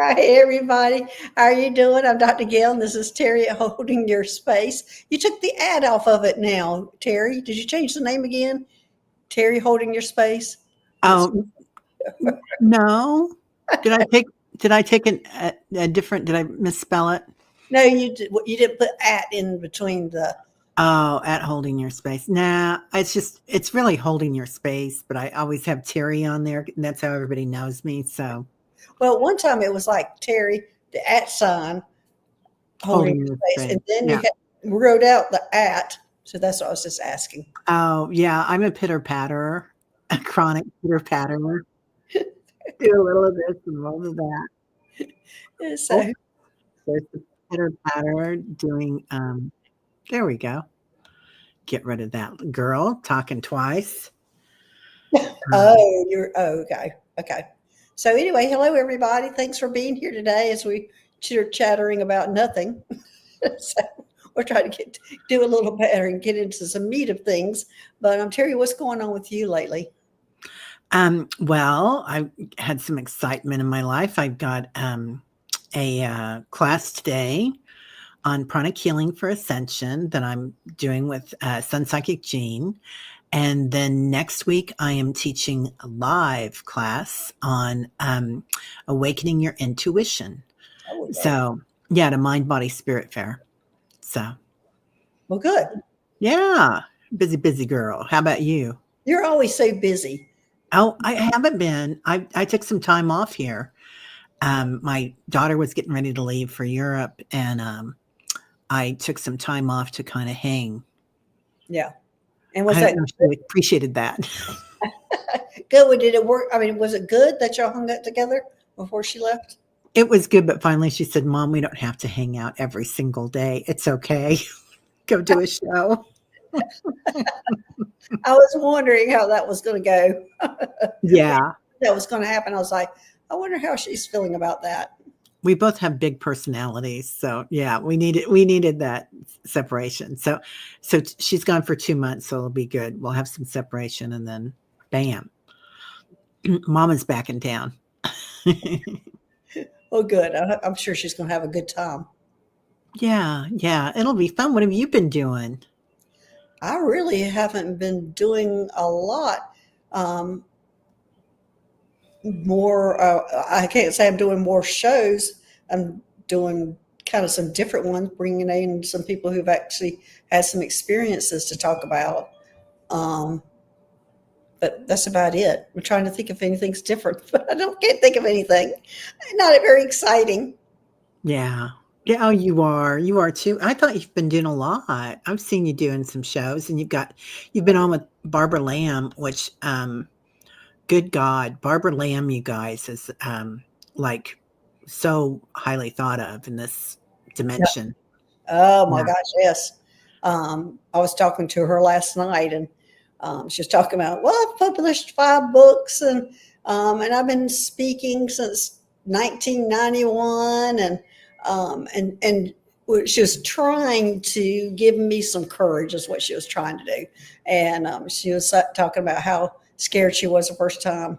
Hi, everybody. How are you doing? I'm Dr. Gail, and this is Terry at Holding Your Space. You took the ad off of it now, Terry. Did you change the name again? Terry Holding Your Space? Oh, no. Did I take a different, did I misspell it? No, you didn't put at in between the. Oh, at holding your space. Nah, it's really holding your space, but I always have Terry on there, and that's how everybody knows me. So Well, one time it was like Terry, the at sign, Holding holding Your your Space, space. and then Yeah. wrote out the at. So that's what I was just asking. Oh, yeah. I'm a pitter patterer, a chronic pitter patterer. Do a little of this and a little of that. Oh, So, there's the pitter patterer doing, there we go. Get rid of that girl talking twice. okay. Okay. So anyway, hello everybody. Thanks for being here today as we chattering about nothing. So we're trying to do a little better and get into some meat of things. But I'm Terry, what's going on with you lately? Well, I had some excitement in my life. I've got a class today on pranic healing for ascension that I'm doing with Sun Psychic Jean. And then next week, I am teaching a live class on awakening your intuition. Oh, So, yeah, at a Mind Body Spirit Fair. So, well, good. yeah, busy girl. How about you? You're always so busy. Oh, I haven't been. I took some time off here. My daughter was getting ready to leave for Europe, and I took some time off to kind of hang. Yeah. And was I that don't know if she appreciated that. good? Did it work? I mean, was it good that y'all hung out together before she left? It was good, but finally she said, "Mom, we don't have to hang out every single day. It's okay. Go do a show." I was wondering how that was going to go. Yeah. That was going to happen. I was like, I wonder how she's feeling about that. We both have big personalities, so yeah, we needed that separation. So she's gone for 2 months, so it'll be good. We'll have some separation, and then bam, Mama's back in town. Oh, good. I'm sure she's going to have a good time. Yeah, it'll be fun. What have you been doing? I really haven't been doing a lot more. I can't say I'm doing more shows. I'm doing kind of some different ones, bringing in some people who've actually had some experiences to talk about. Um, but that's about it. I'm trying to think if anything's different, but can't think of anything. Not very exciting. Yeah. Yeah, oh, you are. You are too. I thought you've been doing a lot. I've seen you doing some shows, and you've been on with Barbara Lamb, which good God, Barbara Lamb, you guys, is like so highly thought of in this dimension. Oh my Yeah. gosh, yes. I was talking to her last night, and she was talking about, well, I've published 5 books, and I've been speaking since 1991, and she was trying to give me some courage, is what she was trying to do, and she was talking about how scared she was the first time.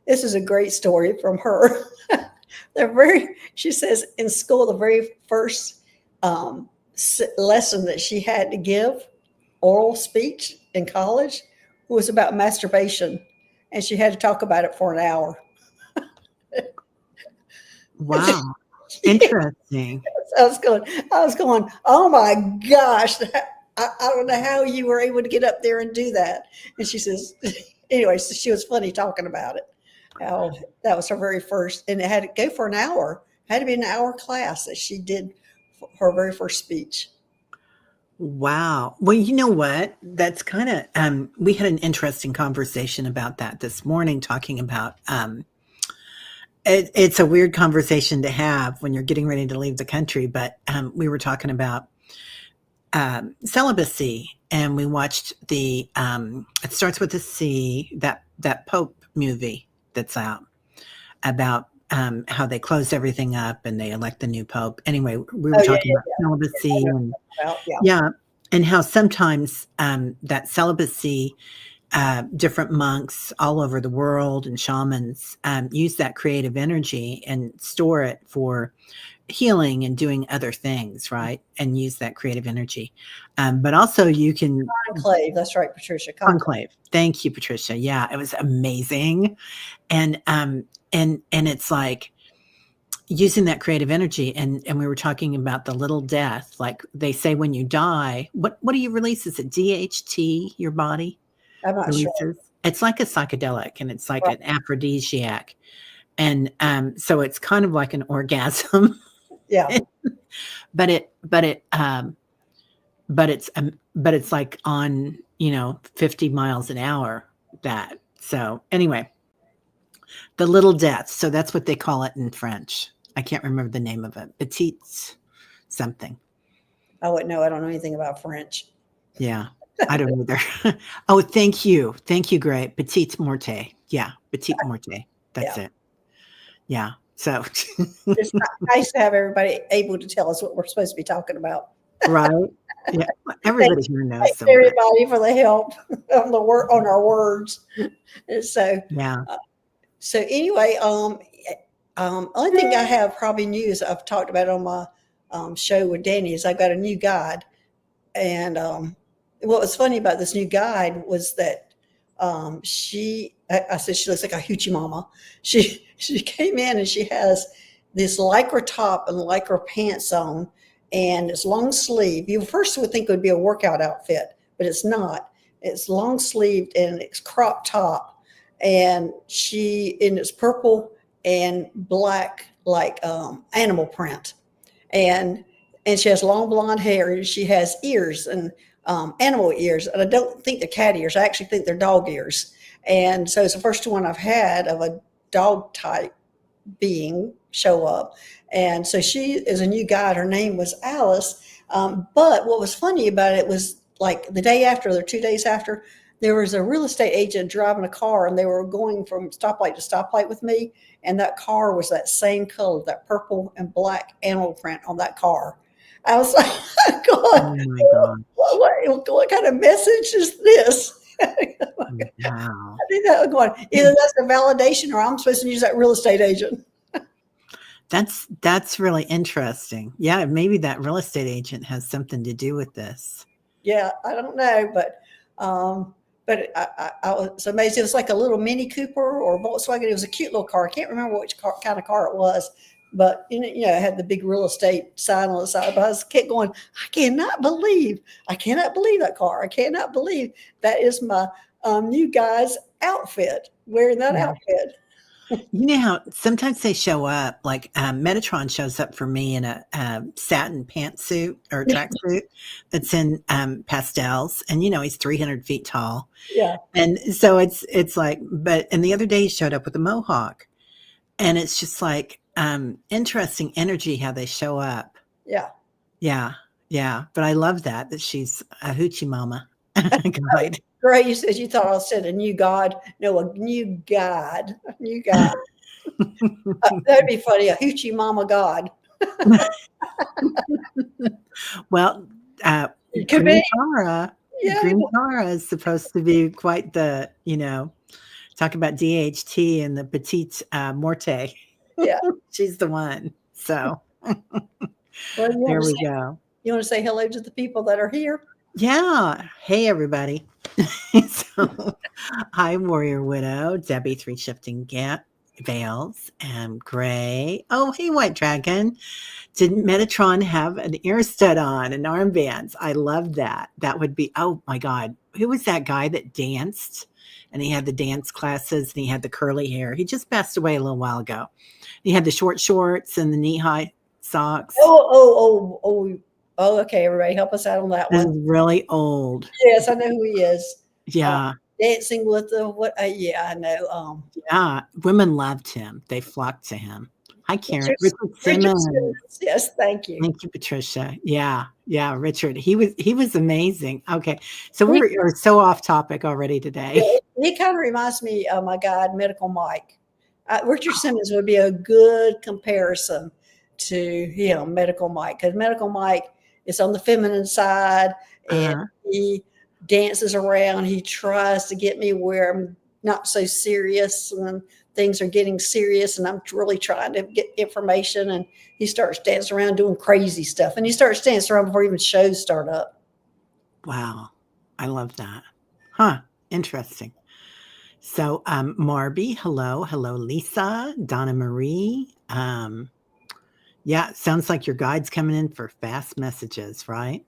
This is a great story from her. She says in school, the very first lesson that she had to give, oral speech in college, was about masturbation, and she had to talk about it for an hour. Wow. Interesting. I was going, oh my gosh, I don't know how you were able to get up there and do that. And she says, anyway, so she was funny talking about it. How that was her very first, and it had to go for an hour. It had to be an hour class that she did her very first speech. Wow. Well, you know what? That's kind of we had an interesting conversation about that this morning, talking about it's a weird conversation to have when you're getting ready to leave the country, but we were talking about celibacy, and we watched the it starts with a C, that Pope movie that's out about how they closed everything up and they elect the new Pope. Anyway, we were Oh yeah, talking about celibacy, and yeah. yeah, and how sometimes that celibacy different monks all over the world and shamans use that creative energy and store it for healing and doing other things, right? And use that creative energy. But also you can Conclave. That's right, Patricia. conclave. Thank you, Patricia. Yeah, it was amazing. And it's like using that creative energy. And we were talking about the little death. Like they say when you die, what do you release? Is it DHT, your body I'm not releases? sure. It's like a psychedelic and it's like Right. an aphrodisiac. And so it's kind of like an orgasm. Yeah. but it's like on 50 miles an hour that. So anyway, the little death. So that's what they call it in French. I can't remember the name of it. Petite something. I wouldn't know. I don't know anything about French. Yeah, I don't either. Oh, thank you, Gray. Petite morte. Yeah, petite morte. That's it. Yeah. So it's nice to have everybody able to tell us what we're supposed to be talking about. Right. Yeah. Everybody here knows. Thanks everybody for the help on the work on our words. And so yeah. So anyway, only thing I have probably new is I've talked about on my show with Danny is I've got a new guide, and what was funny about this new guide was that I said she looks like a hoochie mama. She came in and she has this lycra top and lycra pants on, and it's long sleeve. You first would think it would be a workout outfit, but it's not. It's long sleeved and it's crop top, and it's purple and black like animal print, and she has long blonde hair and she has ears and animal ears, and I don't think they're cat ears. I actually think they're dog ears. And so it's the first one I've had of a dog type being show up. And so she is a new guide. Her name was Alice. But what was funny about it was like the day after or 2 days after, there was a real estate agent driving a car and they were going from stoplight to stoplight with me. And that car was that same color, that purple and black animal print on that car. I was like, oh my God. What kind of message is this? Wow. I think that was going, either that's a validation or I'm supposed to use that real estate agent. That's really interesting. Yeah, maybe that real estate agent has something to do with this. Yeah, I don't know, but I was amazed. It was like a little Mini Cooper or Volkswagen. It was a cute little car. I can't remember which kind of car it was, but it had the big real estate sign on the side. But I just kept going, I cannot believe that car. I cannot believe that is my new guy's outfit, wearing that outfit. You know how sometimes they show up, like Metatron shows up for me in a satin pantsuit or tracksuit that's in pastels, and he's 300 feet tall. Yeah, and so it's like, and the other day he showed up with a mohawk, and it's just like interesting energy how they show up. Yeah. But I love that she's a hoochie mama. Guide. Great. You said you thought I said a new god. No, a new god. That'd be funny. A hoochie mama god. Well, Green Tara is supposed to be quite the, talk about DHT and the petite morte. Yeah. She's the one. So well, there we go. You want to say hello to the people that are here? Yeah. Hey, everybody. So, hi, Warrior Widow, Debbie, 3 Shifting Gap, Veils, and Gray. Oh, hey, White Dragon. Did Metatron have an ear stud on and armbands? I love that. That would be, oh my God. Who was that guy that danced? And he had the dance classes and he had the curly hair. He just passed away a little while ago. He had the short shorts and the knee-high socks. Oh, okay, everybody, help us out on that one. This is really old. Yes, I know who he is. Yeah. Dancing with the what? Yeah, I know. Yeah, women loved him. They flocked to him. Hi, Karen. Richard Simmons. Yes, thank you. Thank you, Patricia. Yeah, Richard. He was amazing. Okay, so we're so off topic already today. He kind of reminds me of my guide, Medical Mike. Richard Simmons would be a good comparison to Medical Mike, because Medical Mike is on the feminine side, and he dances around. He tries to get me where I'm not so serious when things are getting serious and I'm really trying to get information. And he starts dancing around doing crazy stuff. And he starts dancing around before even shows start up. Wow. I love that. Huh. Interesting. So, Marby, hello. Hello, Lisa, Donna Marie. Yeah, sounds like your guide's coming in for fast messages, right?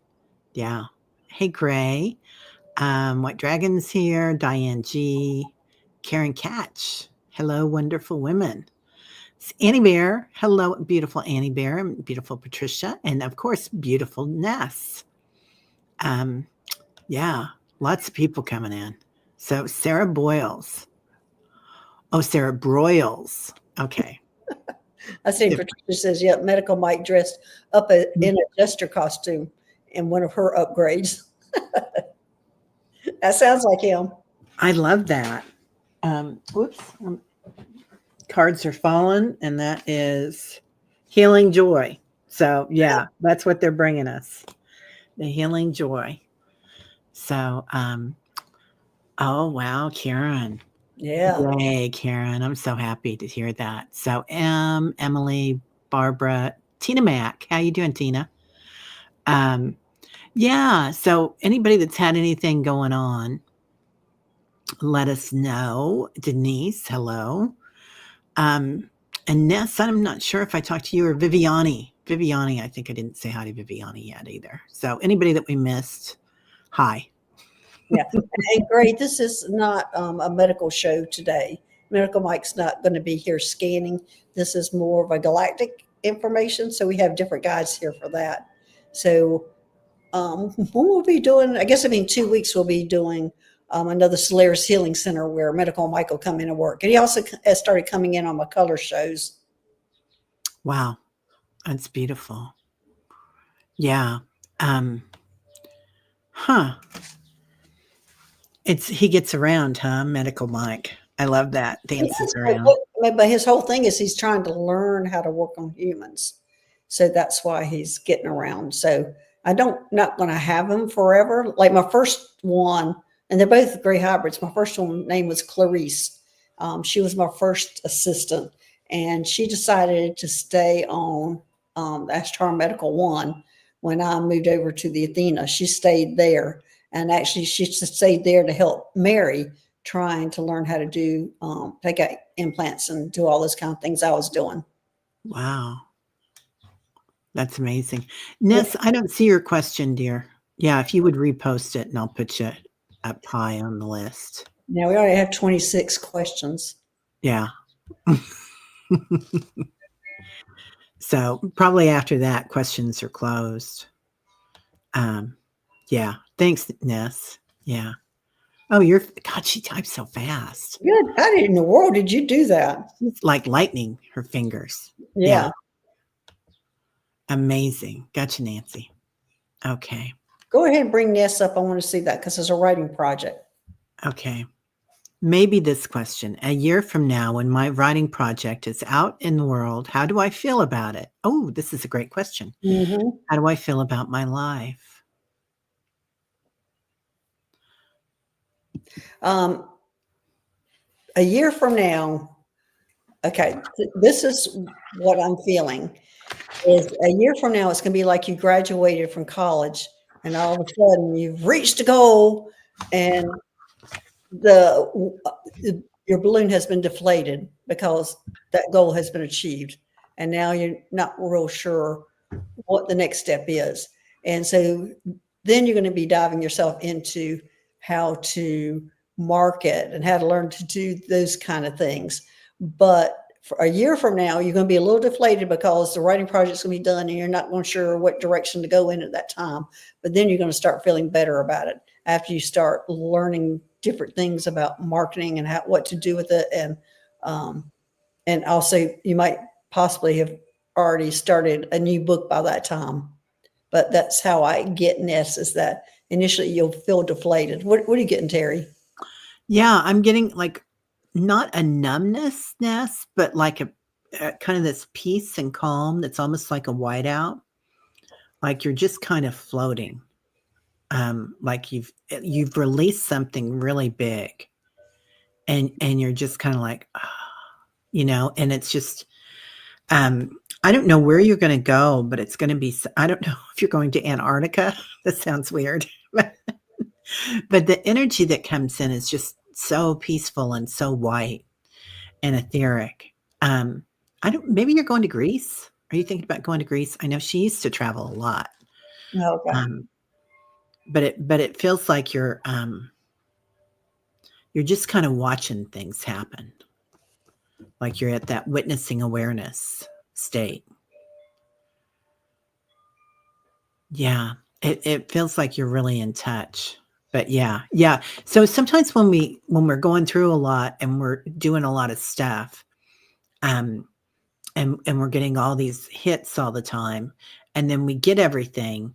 Yeah. Hey, Gray. White Dragon's here. Diane G. Karen Catch. Hello, wonderful women. It's Annie Bear. Hello, beautiful Annie Bear and beautiful Patricia. And of course, beautiful Ness. Yeah, lots of people coming in. So Sarah Boyles. Oh, Sarah Broyles. Okay. I seen Patricia says, yeah, Medical Mike dressed up in a jester costume in one of her upgrades. That sounds like him. I love that. Whoops. Cards are falling, and that is healing joy. So, yeah, that's what they're bringing us. The healing joy. So, oh, wow, Karen. Yeah. Yay, Karen. I'm so happy to hear that. So, Emily, Barbara, Tina Mack. How you doing, Tina? Yeah, so anybody that's had anything going on, let us know. Denise, hello. And Ness, I'm not sure if I talked to you or Viviani. Viviani, I think I didn't say hi to Viviani yet either. So anybody that we missed, hi. Yeah. And great. This is not a medical show today. Medical Mike's not going to be here scanning. This is more of a galactic information. So we have different guides here for that. So when we'll be doing, I guess, 2 weeks we'll be doing another Solaris Healing Center where Medical Mike will come in and work. And he also has started coming in on my color shows. Wow. That's beautiful. Yeah. Huh. He gets around, huh? Medical Mike. I love that. Dances around. But his whole thing is he's trying to learn how to work on humans. So that's why he's getting around. So not going to have him forever. Like my first one, and they're both gray hybrids. My first one name was Clarice. She was my first assistant, and she decided to stay on Ashtar Medical One when I moved over to the Athena. She stayed there, and actually she stayed there to help Mary trying to learn how to do take out implants and do all those kind of things I was doing. Wow. That's amazing. Ness, I don't see your question, dear. Yeah, if you would repost it and I'll put you up high on the list. Now we already have 26 questions. Yeah. So probably after that, questions are closed. Yeah. Thanks, Ness. Yeah. Oh, God, she types so fast. Good. How in the world did you do that? It's like lightning, her fingers. Yeah. Amazing. Gotcha, Nancy. Okay. Go ahead and bring Ness up. I want to see that because it's a writing project. Okay. Maybe this question. A year from now, when my writing project is out in the world, how do I feel about it? Oh, this is a great question. Mm-hmm. How do I feel about my life? A year from now, okay, this is what I'm feeling. Is a year from now, it's going to be like you graduated from college, and all of a sudden you've reached a goal, and your balloon has been deflated because that goal has been achieved, and now you're not real sure what the next step is, and so then you're going to be diving yourself into how to market and how to learn to do those kind of things. But for a year from now, you're going to be a little deflated because the writing project's going to be done and you're not going to sure what direction to go in at that time. But then you're going to start feeling better about it after you start learning different things about marketing and what to do with it. And also you might possibly have already started a new book by that time. But that's how I get Ness, is that initially you'll feel deflated. What are you getting, Teri? Yeah, I'm getting like not a numbness, Ness, but like a kind of this peace and calm that's almost like a whiteout. Like you're just kind of floating. like you've released something really big, and you're just kind of like, and it's just, I don't know where you're going to go, but it's going to be. I don't know if you're going to Antarctica. That sounds weird, but the energy that comes in is just so peaceful and so white and etheric. I don't. Maybe you're going to Greece. Are you thinking about going to Greece? I know she used to travel a lot. Okay. But it feels like you're just kind of watching things happen. Like you're at that witnessing awareness state. Yeah. It feels like you're really in touch. But yeah. So sometimes when we're going through a lot and we're doing a lot of stuff, and we're getting all these hits all the time, and then we get everything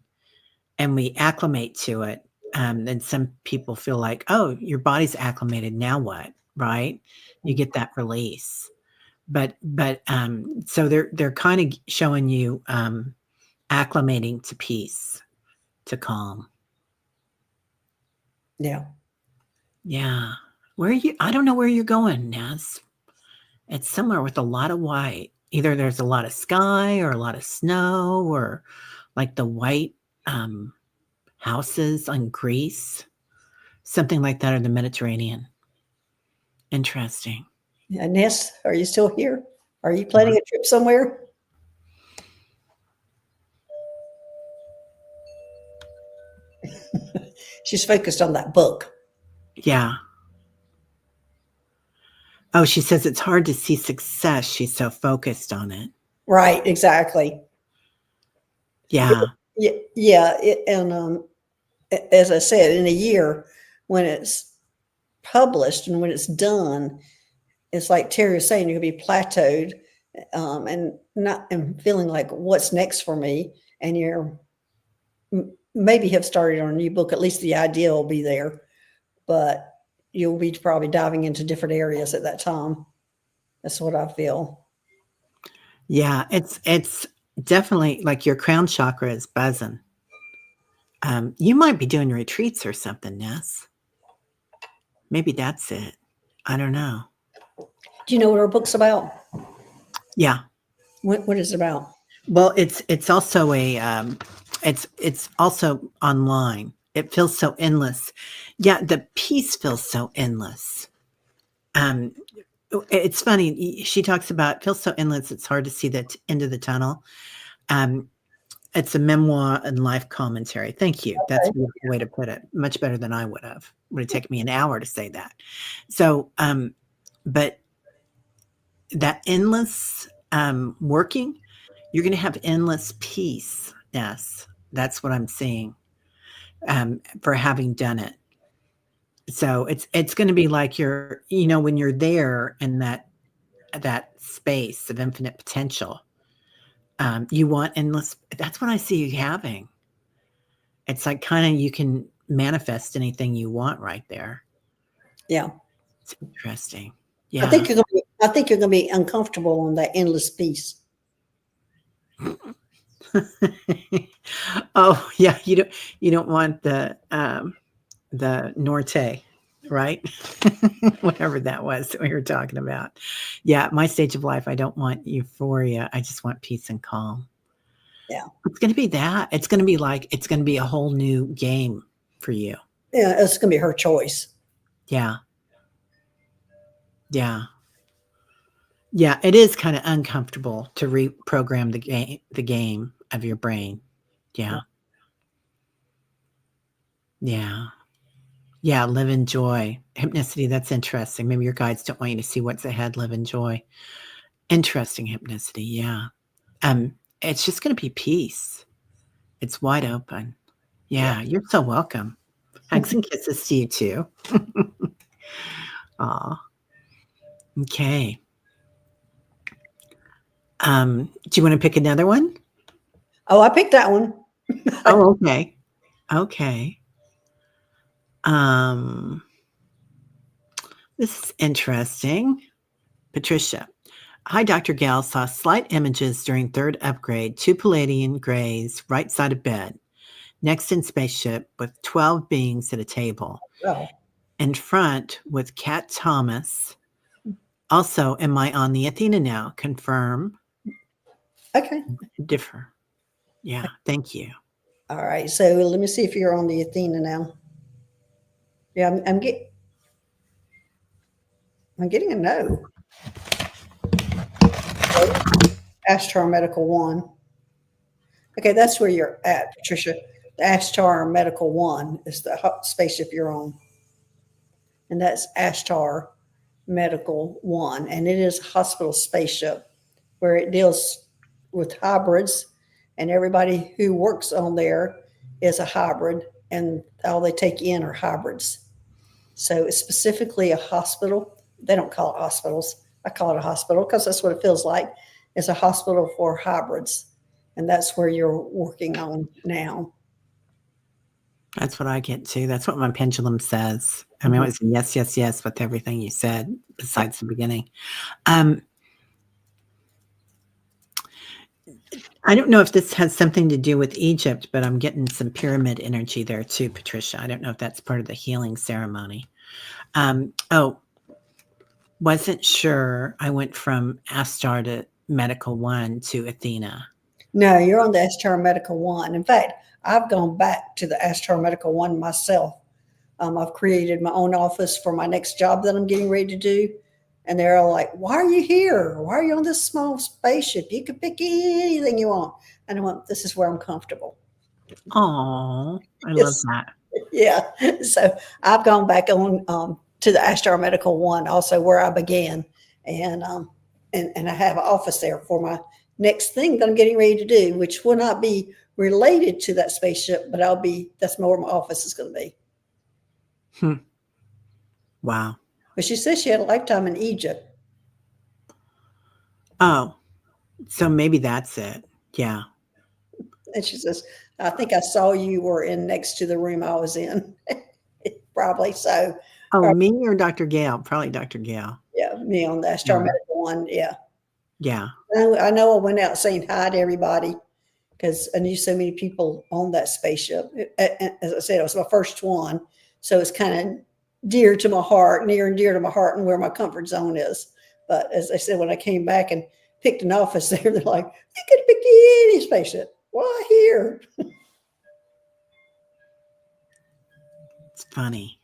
and we acclimate to it. And some people feel like, oh, your body's acclimated. Now what? Right? You get that release. But so they're kind of showing you acclimating to peace, to calm. Yeah. Yeah. Where are you? I don't know where you're going, Ness. It's somewhere with a lot of white. Either there's a lot of sky or a lot of snow, or like the white houses on Greece, something like that, or the Mediterranean. Interesting. Yeah. Ness, are you still here? Are you planning a trip somewhere? She's focused on that book. Yeah. Oh, she says it's hard to see success. She's so focused on it. Right. Exactly. Yeah. Yeah. And as I said, in a year, when it's published and when it's done, it's like Teri was saying, you're going to be plateaued, and feeling like what's next for me. And you're maybe have started on a new book. At least the idea will be there, but you'll be probably diving into different areas at that time. That's what I feel. Yeah. It's definitely like your crown chakra is buzzing. You might be doing retreats or something, Ness. Maybe that's it. I don't know. Do you know what our book's about? Yeah. What is it about? Well, it's also it's also online. It feels so endless. Yeah, the peace feels so endless. Um, it's funny. She talks about it feels so endless. It's hard to see the end of the tunnel. It's a memoir and life commentary. Thank you. That's a beautiful way to put it. Much better than I would have. It would have taken me an hour to say that. So, but that endless working, you're going to have endless peace. Yes, that's what I'm seeing for having done it. So it's going to be like when you're there in that space of infinite potential. You want endless. That's what I see you having. It's like kind of you can manifest anything you want right there. Yeah. It's interesting. I Yeah. think you're going to be uncomfortable on that endless peace. Oh yeah, you don't want the Norte, right? Whatever that was that we were talking about. Yeah, my stage of life, I don't want euphoria. I just want peace and calm. Yeah. It's going to be that. It's going to be a whole new game for you. Yeah. It's going to be her choice. Yeah. Yeah. Yeah, it is kind of uncomfortable to reprogram the game of your brain. Yeah. Yeah. Yeah, live in joy. Hypnicity, that's interesting. Maybe your guides don't want you to see what's ahead, live in joy. Interesting hypnicity, yeah. It's just going to be peace. It's wide open. Yeah, you're so welcome. Hugs and kisses to you too. Aw. Okay. Do you want to pick another one? Oh, I picked that one. Oh, okay. Okay. This is interesting. Patricia. Hi, Dr. Gail. Saw slight images during third upgrade, 2 Palladian grays, right side of bed. next in spaceship with 12 beings at a table. Oh, In front with Cat Thomas. Also, am I on the Athena now? Confirm. okay. Differ. Yeah, thank you. All right. So let me see if you're on the Athena now. Yeah, I'm getting a no. Ashtar Medical One. Okay, that's where you're at, Patricia. The Ashtar Medical One is the spaceship you're on, and that's Ashtar Medical One, and it is a hospital spaceship where it deals with hybrids, and everybody who works on there is a hybrid, and all they take in are hybrids. So it's specifically a hospital. They don't call it hospitals. I call it a hospital because that's what it feels like. It's a hospital for hybrids, and that's where you're working on now. That's what I get too. That's what my pendulum says. I mean, it was yes, yes, yes with everything you said besides the beginning. I don't know if this has something to do with Egypt, but I'm getting some pyramid energy there too, Patricia. I don't know if that's part of the healing ceremony. Wasn't sure. I went from Astar to Medical One to Athena. No, you're on the Ashtar Medical One. In fact, I've gone back to the Ashtar Medical One myself. I've created my own office for my next job that I'm getting ready to do. And they're all like, why are you here? Why are you on this small spaceship? You can pick anything you want. And I went, this is where I'm comfortable. Oh, I love that. Yeah. So I've gone back on to the Ashtar Medical One, also where I began. And I have an office there for my next thing that I'm getting ready to do, which will not be related to that spaceship, but that's where my office is going to be. Wow. But she says she had a lifetime in Egypt. Oh, so maybe that's it. Yeah. And she says, I think I saw you were in next to the room I was in. Probably so. Oh, Probably, me or Dr. Gail? Probably Dr. Gail. yeah, me on the Ashtar Medical One. Yeah. Yeah. I know I went out saying hi to everybody because I knew so many people on that spaceship. As I said, it was my first one. So it's kind of dear to my heart, near and dear to my heart, and where my comfort zone is. But as I said, when I came back and picked an office there, they're like, you could pick any spaceship. Why here? It's funny.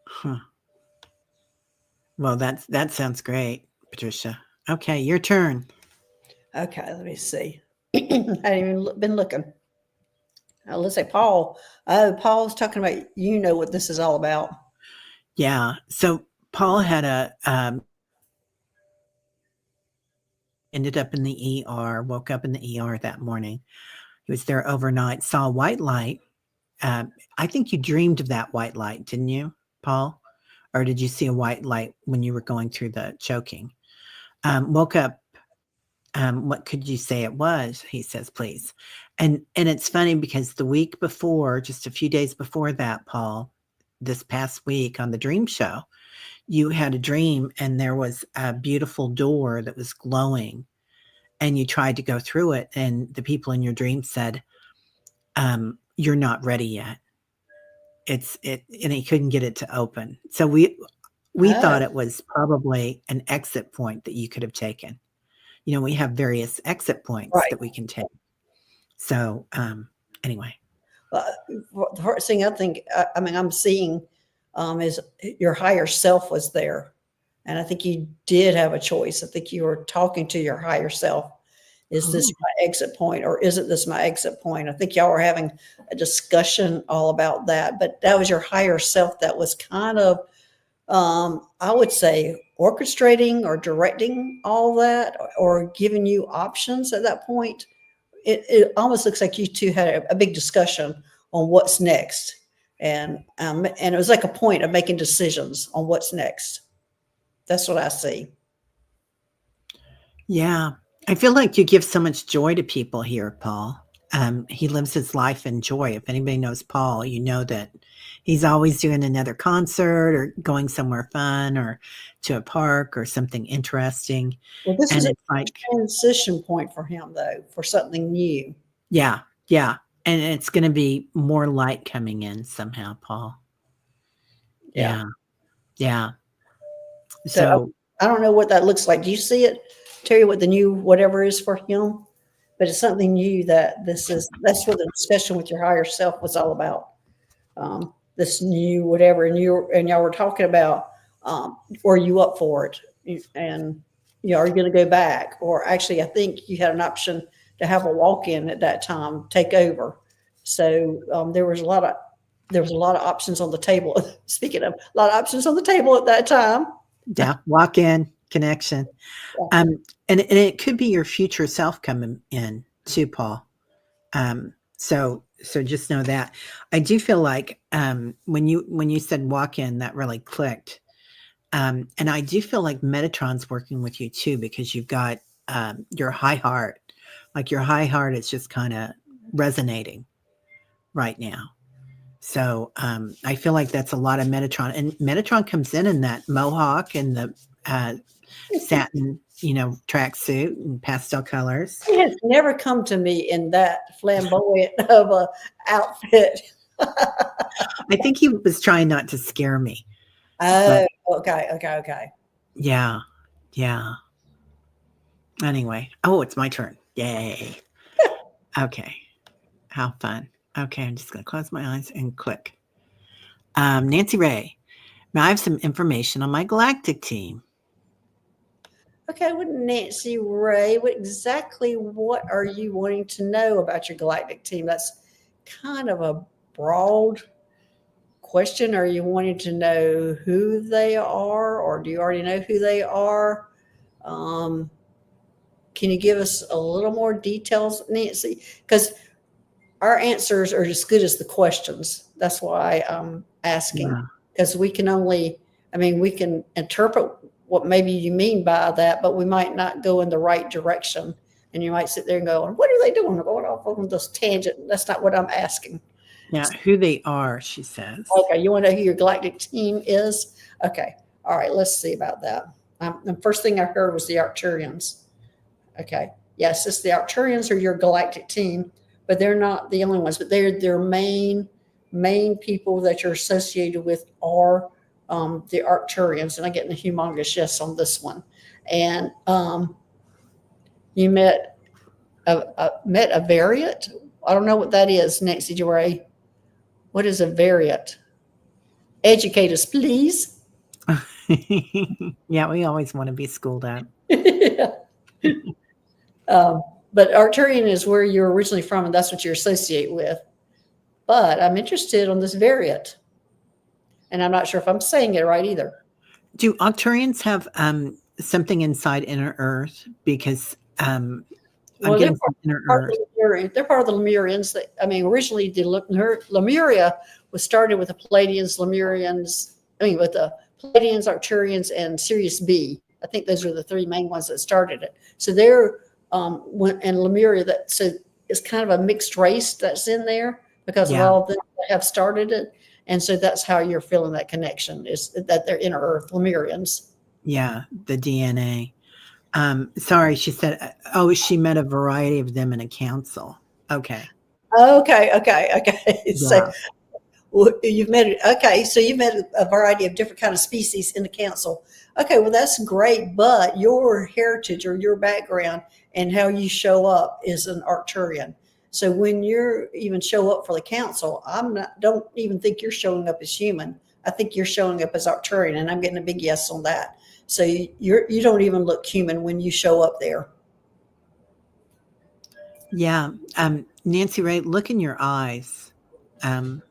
Huh. Well, that sounds great, Patricia. Okay, your turn. Okay, let me see. I haven't even been looking. Let's say Paul. Oh, Paul's talking about, what this is all about. Yeah. So Paul had ended up in the ER, woke up in the ER that morning. He was there overnight, saw a white light. I think you dreamed of that white light, didn't you, Paul? Or did you see a white light when you were going through the choking? Woke up. What could you say it was? He says, please. And it's funny because the week before, just a few days before that, Paul, this past week on the dream show, you had a dream and there was a beautiful door that was glowing and you tried to go through it. And the people in your dream said, you're not ready yet. And he couldn't get it to open. So we thought it was probably an exit point that you could have taken. We have various exit points that we can take. So anyway. The first thing I think, I'm seeing is your higher self was there. And I think you did have a choice. I think you were talking to your higher self. Is this my exit point or isn't this my exit point? I think y'all were having a discussion all about that, but that was your higher self that was kind of, I would say, orchestrating or directing all that or giving you options at that point. It almost looks like you two had a big discussion on what's next. And it was like a point of making decisions on what's next. That's what I see. Yeah. I feel like you give so much joy to people here, Paul. He lives his life in joy. If anybody knows Paul, you know that he's always doing another concert or going somewhere fun or to a park or something interesting. Well, this and is it's a transition point for him, though, for something new. Yeah. Yeah. And it's going to be more light coming in somehow, Paul. Yeah. Yeah. So So I don't know what that looks like. Do you see it, Terry, what the new whatever is for him? But it's something new that's what the discussion with your higher self was all about. This new whatever, and y'all were talking about, are you up for it? And are you going to go back? Or actually, I think you had an option to have a walk-in at that time, take over. So there was a lot of options on the table. Speaking of a lot of options on the table at that time. yeah, walk in connection. Yeah. And it could be your future self coming in too, Paul. So just know that. I do feel like when you said walk in, that really clicked. And I do feel like Metatron's working with you too, because you've got your high heart. Like your high heart is just kind of resonating right now. So I feel like that's a lot of Metatron. And Metatron comes in that mohawk and the satin, tracksuit and pastel colors. He has never come to me in that flamboyant of a outfit. I think he was trying not to scare me. Oh, But okay. yeah. Anyway. Oh, it's my turn. Yay. Okay. How fun. Okay, I'm just going to close my eyes and click. Nancy Ray. Now I have some information on my Galactic team. Okay, with Nancy Ray, what are you wanting to know about your Galactic team? That's kind of a broad question. Are you wanting to know who they are, or do you already know who they are? Can you give us a little more details, Nancy? Because our answers are as good as the questions. That's why I'm asking, because we can interpret what maybe you mean by that, but we might not go in the right direction. And you might sit there and go, what are they doing? They're going off on this tangent. That's not what I'm asking. Yeah, who they are, she says. Okay, you want to know who your Galactic team is? Okay, all right, let's see about that. The first thing I heard was the Arcturians. Okay, yes, it's the Arcturians are your Galactic team, but they're not the only ones. But their main people that you're associated with are the Arcturians, and I get a humongous yes on this one. And you met a variant. I don't know what that is, Nancy Duray. What is a variant? Educate us, please. Yeah, we always want to be schooled up. But Arcturian is where you're originally from, and that's what you associate with. But I'm interested on this variant, and I'm not sure if I'm saying it right either. Do Arcturians have something inside Inner Earth? Because I'm getting from Inner Earth. They're part of the Lemurians. Originally, Lemuria was started with the Palladians, Lemurians. With the Palladians, Arcturians, and Sirius B. I think those are the three main ones that started it. So they're and Lemuria. So it's kind of a mixed race that's in there because of all of them that have started it. And so that's how you're feeling that connection, is that they're Inner Earth Lemurians. Yeah, the DNA. Sorry, she said, she met a variety of them in a council. Okay. Yeah. So you've met a variety of different kind of species in the council. Okay, well, that's great, but your heritage or your background and how you show up is an Arcturian. So when you even show up for the council, don't even think you're showing up as human. I think you're showing up as Arcturian, and I'm getting a big yes on that. So you don't even look human when you show up there. Yeah. Nancy Ray, look in your eyes. And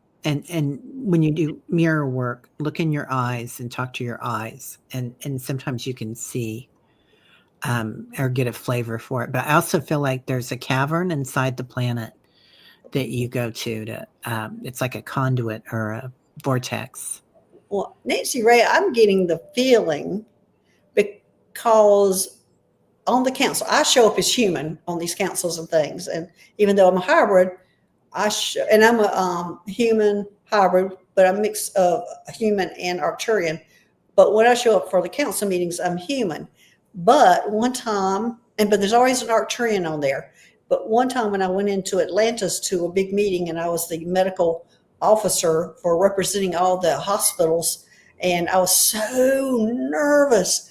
when you do mirror work, look in your eyes and talk to your eyes. And sometimes you can see or get a flavor for it. But I also feel like there's a cavern inside the planet that you go to it's like a conduit or a vortex. Well, Nancy Ray, I'm getting the feeling, because on the council, I show up as human on these councils and things. And even though I'm a hybrid, and I'm a human hybrid, but I'm a mix of a human and Arcturian. But when I show up for the council meetings, I'm human. But one time, but there's always an Arcturian on there. But one time when I went into Atlantis to a big meeting, and I was the medical officer for representing all the hospitals, and I was so nervous.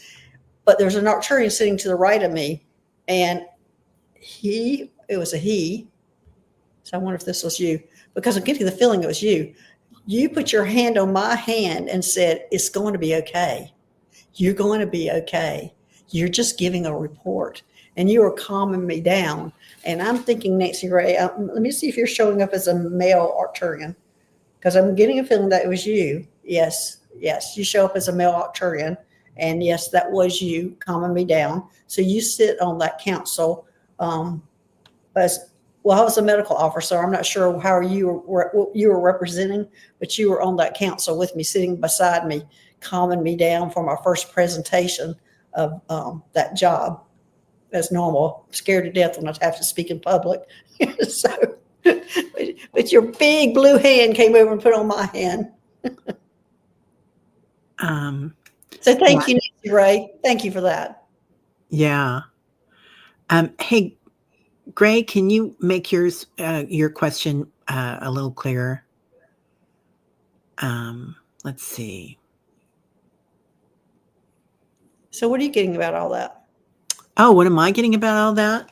But there's an Arcturian sitting to the right of me, and it was a he. So I wonder if this was you, because I'm getting the feeling it was you. You put your hand on my hand and said, "It's going to be okay. You're going to be okay. You're just giving a report." And you were calming me down. And I'm thinking, Nancy Ray, let me see if you're showing up as a male Arcturian, because I'm getting a feeling that it was you. Yes, you show up as a male Arcturian. And yes, that was you calming me down. So you sit on that council. As well, I was a medical officer. I'm not sure how you were representing, but you were on that council with me, sitting beside me, calming me down for my first presentation of that job. As normal, I'm scared to death when I have to speak in public. So, but your big blue hand came over and put on my hand. So thank you, Nancy Ray. Thank you for that. Yeah. Hey, Gray, can you make your question a little clearer? Let's see. So what are you getting about all that? Oh, what am I getting about all that?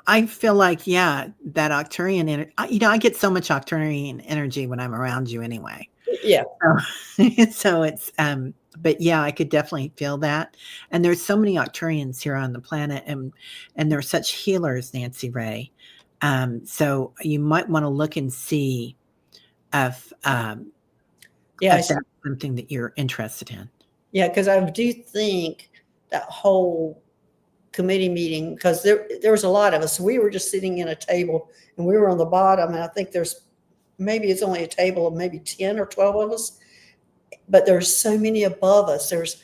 I feel like, yeah, that Arcturian energy, I get so much Arcturian energy when I'm around you anyway. Yeah. So it's, but yeah, I could definitely feel that. And there's so many Arcturians here on the planet, and they're such healers, Nancy Ray. So you might want to look and see if that's something that you're interested in. Yeah, because I do think that whole committee meeting, because there was a lot of us. We were just sitting in a table, and we were on the bottom, and I think maybe it's only a table of maybe 10 or 12 of us, but there's so many above us. There's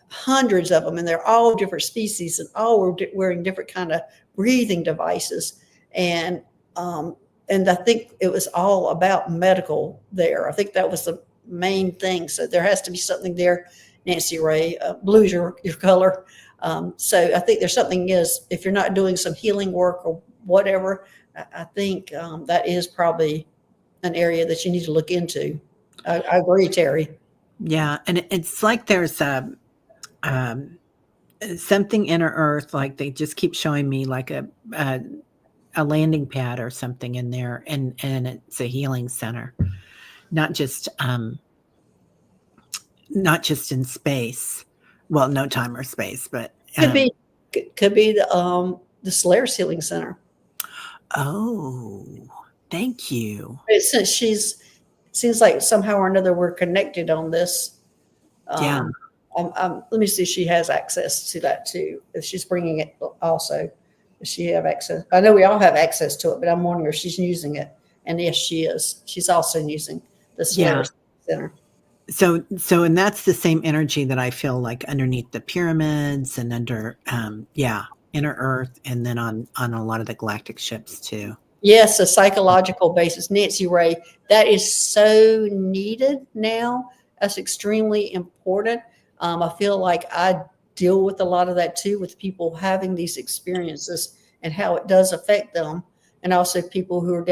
hundreds of them, and they're all different species, and all were wearing different kind of breathing devices. And I think it was all about medical there. I think that was the main thing. So there has to be something there, Nancy Ray. Blue's your color. So I think there's something if you're not doing some healing work or whatever, I think that is probably an area that you need to look into. I agree, Teri. Yeah. And it's like there's something inner earth, like they just keep showing me like a landing pad or something in there, and it's a healing center, not just in space. Well, no time or space, but Could be the Solaris Healing Center. Oh, thank you. Since seems like somehow or another we're connected on this. Yeah. Let me see if she has access to that too. If she's bringing it also, does she have access? I know we all have access to it, but I'm wondering if she's using it. And yes, she is. She's also using the Solaris Center. So, and that's the same energy that I feel like underneath the pyramids and under, inner earth, and then on a lot of the galactic ships too. Yes, a psychological basis. Nancy Ray, that is so needed now. That's extremely important. I feel like I deal with a lot of that too, with people having these experiences and how it does affect them. And also people who are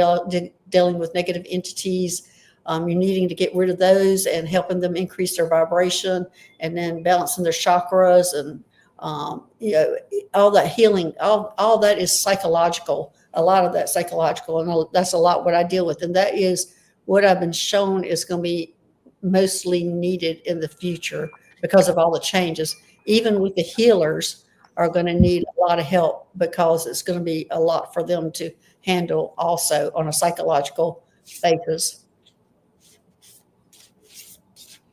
dealing with negative entities. You're needing to get rid of those and helping them increase their vibration, and then balancing their chakras, and all that healing, all that is psychological. A lot of that psychological, and that's a lot what I deal with. And that is what I've been shown is going to be mostly needed in the future because of all the changes. Even with the healers are going to need a lot of help, because it's going to be a lot for them to handle also on a psychological basis.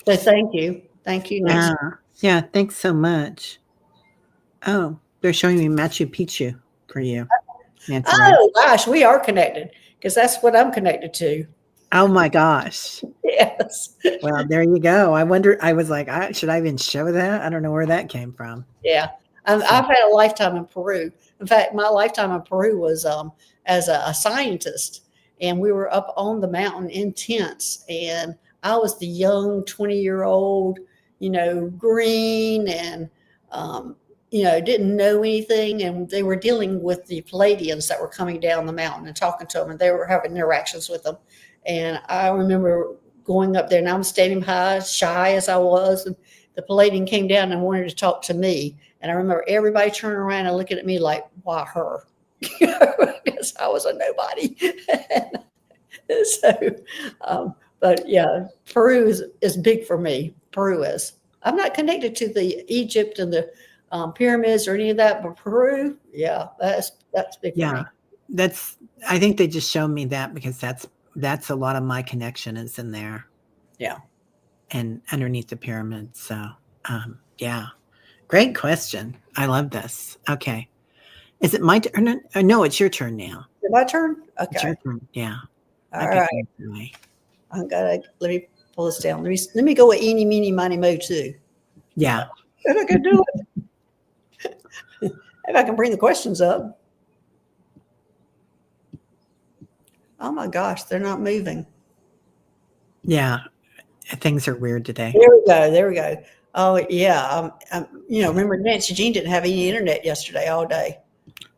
So thank you. Thank you, Nancy. Yeah, thanks so much. Oh, they're showing me Machu Picchu for you, Nancy. Oh, gosh, we are connected, because that's what I'm connected to. Oh, my gosh. Yes. Well, there you go. I was like, should I even show that? I don't know where that came from. Yeah. I've had a lifetime in Peru. In fact, my lifetime in Peru was as a scientist, and we were up on the mountain in tents, and I was the young 20-year-old, green and, didn't know anything, and they were dealing with the Palladians that were coming down the mountain and talking to them, and they were having interactions with them. And I remember going up there, and I'm standing high, shy as I was, and the Palladian came down and wanted to talk to me. And I remember everybody turning around and looking at me like, why her? Because I was a nobody. But yeah, Peru is big for me. Peru is. I'm not connected to the Egypt and the pyramids or any of that, but Peru, yeah, that's big for me. I think they just showed me that because that's a lot of my connection is in there. Yeah. And underneath the pyramids. So, yeah. Great question. I love this. Okay. Is it my turn? No, it's your turn now. Is it my turn? Okay. It's your turn. Yeah. All right. Let me pull this down. Let me go with eeny, meeny, miny, mo too. Yeah. If I can do it. If I can bring the questions up. Oh my gosh, they're not moving. Yeah. Things are weird today. There we go. Oh yeah. Remember Nancy Jean didn't have any internet yesterday all day.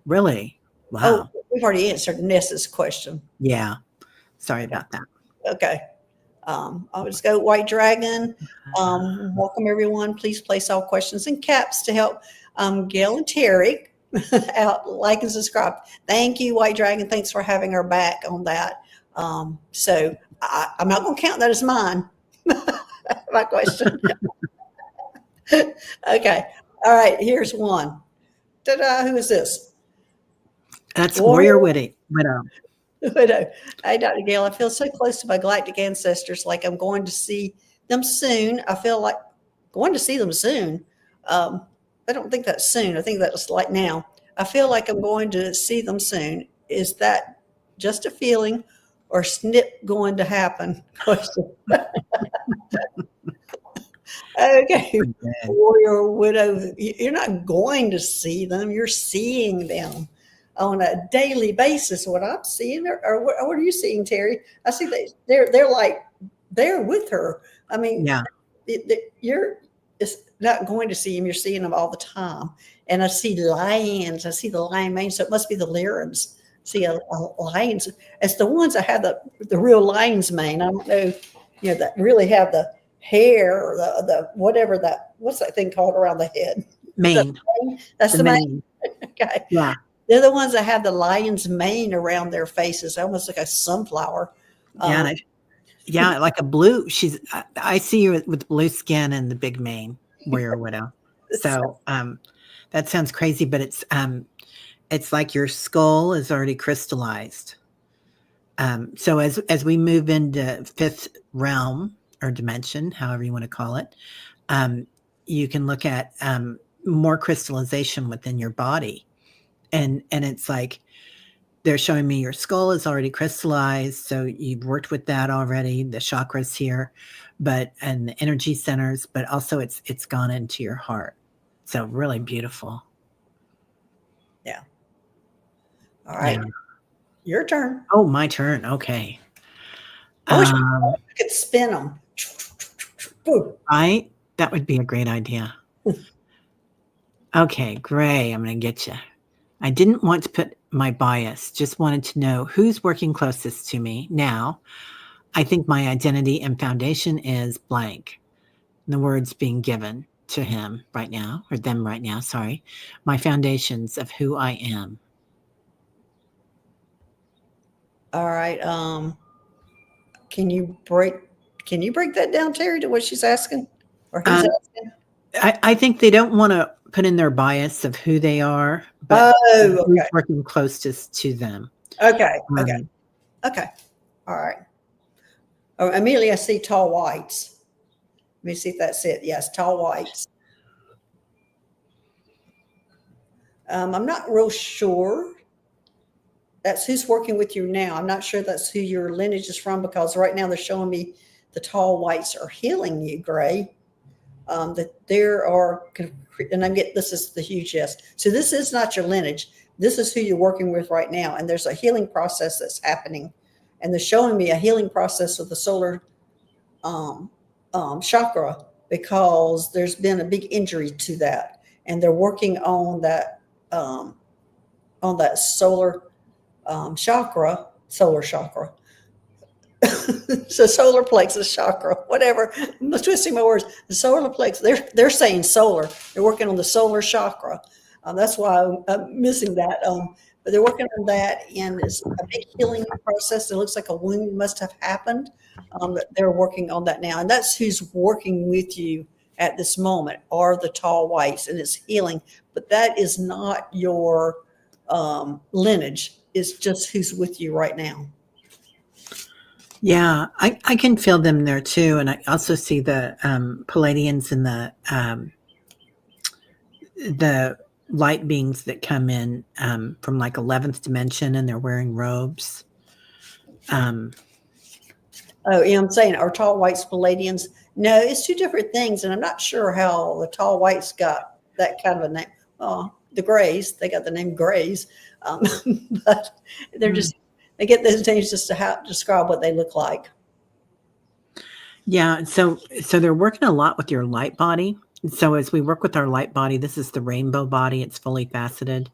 Really? Wow. Oh, we've already answered Nessa's question. Yeah. Sorry about that. Okay. I'll just go White Dragon. Welcome everyone. Please place all questions in caps to help Gail and Teri out. Like and subscribe. Thank you, White Dragon. Thanks for having our back on that. So I'm not going to count that as mine. My question. Okay. All right. Here's one. Ta-da! Who is this? That's Warrior Widow. Widow. Hey, Dr. Gail, I feel so close to my galactic ancestors, like I'm going to see them soon. I feel like going to see them soon. I don't think that's soon. I think that's like now. I feel like I'm going to see them soon. Is that just a feeling or snip going to happen? Question. Okay. Warrior Widow, you're not going to see them. You're seeing them on a daily basis. What I'm seeing, or what are you seeing, Teri? I see they're like they're with her. I mean, yeah, you're not going to see them. You're seeing them all the time. And I see lions. I see the lion mane. So it must be the Lyrans. See a lions. It's the ones that have the real lion's mane. I don't know, that really have the hair or the whatever what's that thing called around the head? Mane. That's the mane. Okay. Yeah. They're the ones that have the lion's mane around their faces, almost like a sunflower. Yeah, like a blue. I see you with blue skin and the big mane, Warrior Widow. So that sounds crazy, but it's like your skull is already crystallized. So as we move into fifth realm or dimension, however you want to call it, you can look at more crystallization within your body. And it's like they're showing me your skull is already crystallized. So you've worked with that already, the chakras here, and the energy centers, but also it's gone into your heart. So really beautiful. Yeah. All right. Yeah. Your turn. Oh, my turn. Okay. I wish I could spin them. Right? That would be a great idea. Okay, Gray, I'm going to get you. I didn't want to put my bias, just wanted to know who's working closest to me now. I think my identity and foundation is blank. The words being given to him right now, or them right now, sorry. My foundations of who I am. All right. Can you break that down, Teri, to what she's asking? Or he's asking? I think they don't want to put in their bias of who they are, but who's working closest to them. Okay. Okay. All right. Oh, immediately I see tall whites. Let me see if that's it. Yes, tall whites. I'm not real sure. That's who's working with you now. I'm not sure that's who your lineage is from, because right now they're showing me the tall whites are healing you, Gray. That there are, and this is the huge yes. So this is not your lineage. This is who you're working with right now. And there's a healing process that's happening. And they're showing me a healing process of the solar chakra, because there's been a big injury to that. and they're working on that solar chakra. So solar plexus chakra, whatever. I'm twisting my words. The solar plexus. They're saying solar. They're working on the solar chakra. That's why I'm missing that. But they're working on that, and it's a big healing process. It looks like a wound must have happened. They're working on that now, and that's who's working with you at this moment are the tall whites, and it's healing. But that is not your lineage. It's just who's with you right now. Yeah, I can feel them there too. And I also see the Palladians and the light beings that come in from like 11th dimension, and they're wearing robes. Oh, yeah, I'm saying are tall whites Palladians? No, it's two different things, and I'm not sure how the tall whites got that kind of a name. Well, the Greys, they got the name Greys, but they're just they get those names just to describe what they look like. Yeah, so they're working a lot with your light body. So as we work with our light body, this is the rainbow body. It's fully faceted.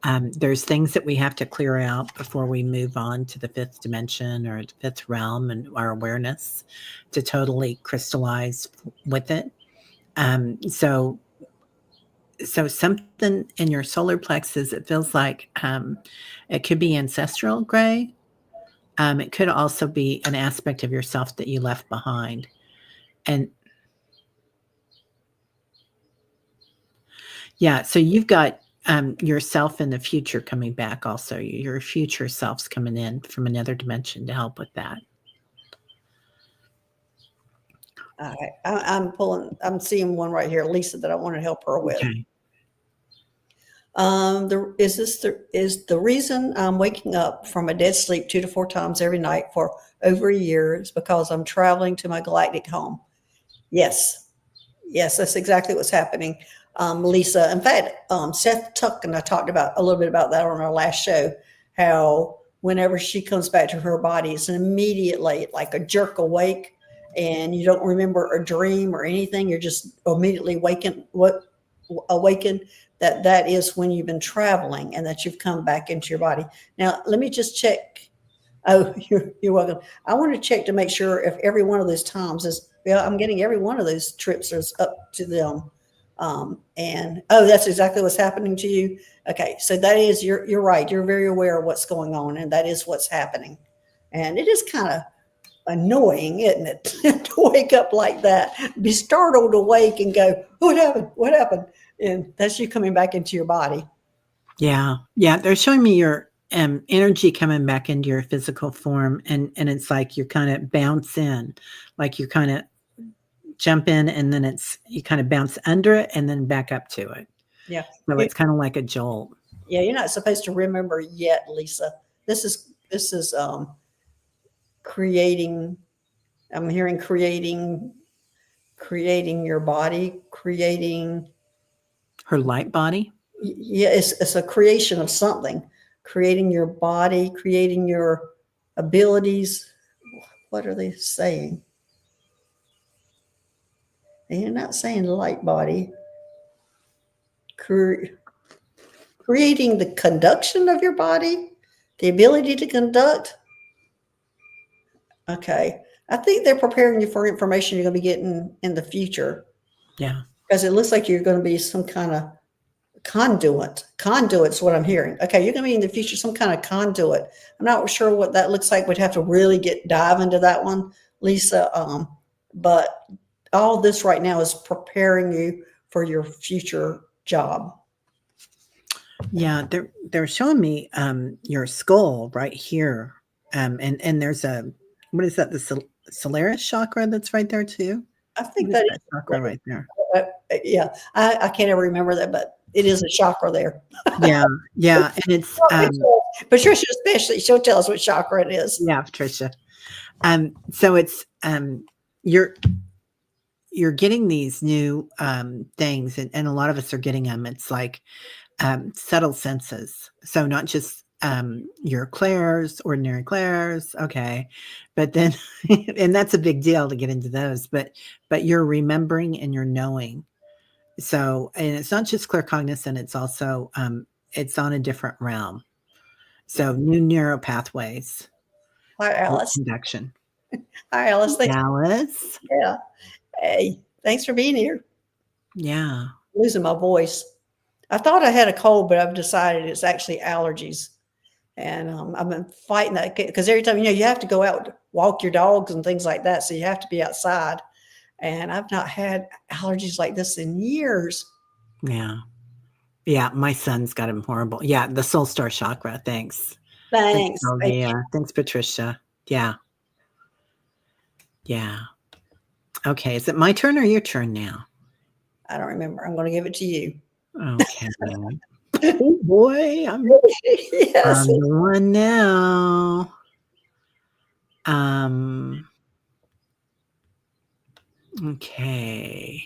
There's things that we have to clear out before we move on to the fifth dimension or the fifth realm and our awareness to totally crystallize with it. So something in your solar plexus, it feels like it could be ancestral gray. It could also be an aspect of yourself that you left behind. And yeah, so you've got yourself in the future coming back also. Your future self's coming in from another dimension to help with that. All right. I'm seeing one right here, Lisa, that I want to help her with. Okay. Is the reason I'm waking up from a dead sleep 2 to 4 times every night for over a year is because I'm traveling to my galactic home? Yes, that's exactly what's happening, Lisa. In fact, Seth Tuck and I talked about a little bit about that on our last show. How whenever she comes back to her body, it's immediately like a jerk awake, and you don't remember a dream or anything. You're just immediately awakened. That is when you've been traveling and that you've come back into your body. Now, let me just check. Oh, you're welcome. I want to check to make sure if every one of those times is, I'm getting every one of those trips is up to them. And that's exactly what's happening to you. Okay. So that is, you're right. You're very aware of what's going on, and that is what's happening. And it is kind of annoying, isn't it? To wake up like that, be startled awake and go, what happened? And that's you coming back into your body. Yeah. They're showing me your energy coming back into your physical form, and it's like you kind of bounce in, like you kind of jump in, and then you kind of bounce under it and then back up to it. Yeah. So it's kind of like a jolt. Yeah, you're not supposed to remember yet, Lisa. This is creating. I'm hearing creating your body, creating her light body. Yeah, it's a creation of something, creating your body, creating your abilities. What are they saying? They're not saying light body. Creating the conduction of your body, the ability to conduct. Okay. I think they're preparing you for information you're going to be getting in the future. Yeah. Because it looks like you're going to be some kind of Conduit's what I'm hearing. Okay, you're going to be in the future some kind of conduit. I'm not sure what that looks like. We'd have to really dive into that one, Lisa. But all this right now is preparing you for your future job. Yeah, they're showing me your skull right here, and there's what is that? The Solaris chakra that's right there too. I think that is chakra right there. Yeah, I can't ever remember that, but it is a chakra there. Yeah, and it's Patricia especially. She'll tell us what chakra it is. Yeah, Patricia. So it's you're getting these new things, and a lot of us are getting them. It's like subtle senses. So not just your clairs, ordinary clairs, okay, but then and that's a big deal to get into those. But you're remembering and you're knowing So, and it's not just claircognizant, it's also it's on a different realm. So new neural pathways Hi, with Alice. conduction. Hi, Alice. Thanks. Alice. Yeah. Hey, thanks for being here. Yeah. Losing my voice. I thought I had a cold, but I've decided it's actually allergies. And I've been fighting that because every time, you have to go out, walk your dogs and things like that. So you have to be outside. And I've not had allergies like this in years. Yeah. Yeah. My son's got him horrible. Yeah. The soul star chakra. Thanks. Thanks, Thanks. Thank you. Sylvia. Thanks, Patricia. Yeah. Yeah. Okay. Is it my turn or your turn now? I don't remember. I'm going to give it to you. Okay. Oh boy. Yes. I'm the one now. Um, okay.